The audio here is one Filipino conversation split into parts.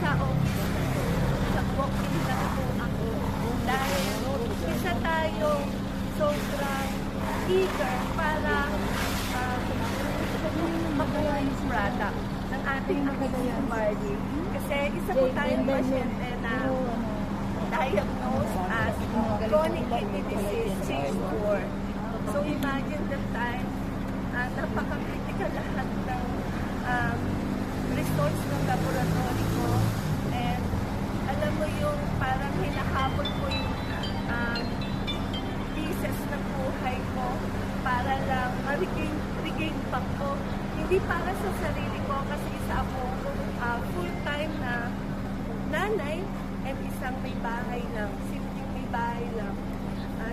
sa office na to, sa walk-in na po ako. Dahil isa tayong sobrang eager para makuha yung product ng ating Barbie. Kasi isa po tayong pasyente na diagnosed as chronic kidney disease stage 4. So imagine the time, napaka-critical lahat ng results ng laboratory ko. And alam mo yung parang hinahabol ko yung pieces ng buhay ko para lang ma-regain back ko. Hindi para sa sarili ko kasi isa akong full-time na nanay and isang may bahay lang, simpleng may bahay lang.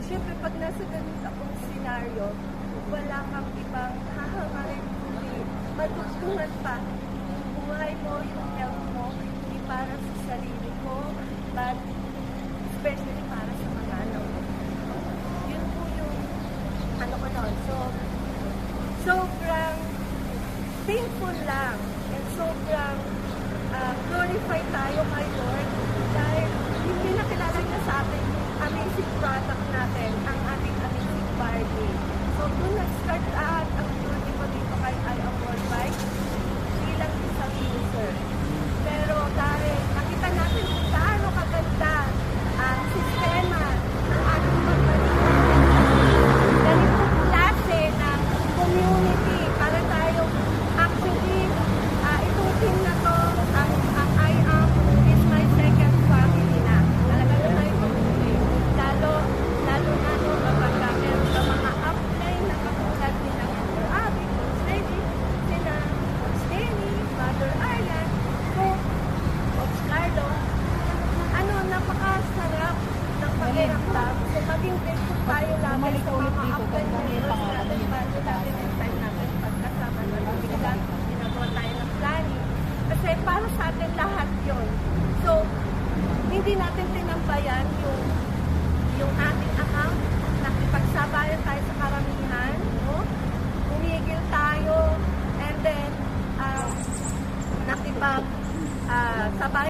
Siyempre, pag nasa ganun akong senaryo, wala kang ibang hahangarin kundi matutulungan pa yung buhay mo, yung health mo, hindi para sa sarili ko, but especially para sa mga anak mo. Yun po yung ano ko noon. So, sobrang thankful lang and sobrang glorify tayo kay Lord dahil hindi nakilala niya sa atin yung amazing product natin, ang ating amazing Barbie. So, doon nag-start lahat ang journey ko dito kay I Am Worldwide bilang isang user. Pero dahil nakita natin kung gaano kaganda ang sistema ng ating pagkalimut, ganitong klase ng community para tayo actually itong team na to, ang I Am is my second family na. Talaga na tayo community. Lalo na no, kapag meron sa mga upline na katulad ni ng Mr. Abby, Coach Lady, sina Coach Danny, Mother Arlan, Coach Carlo, napakasarap ng pakiramdam. So, maging grateful tayo lagi sa mga upline members natin bago natin yung time natin pagkasama natin. Bigla, ginagawa tayo ng planning. Kasi para sa atin lahat yon. So, hindi natin tinambayan yung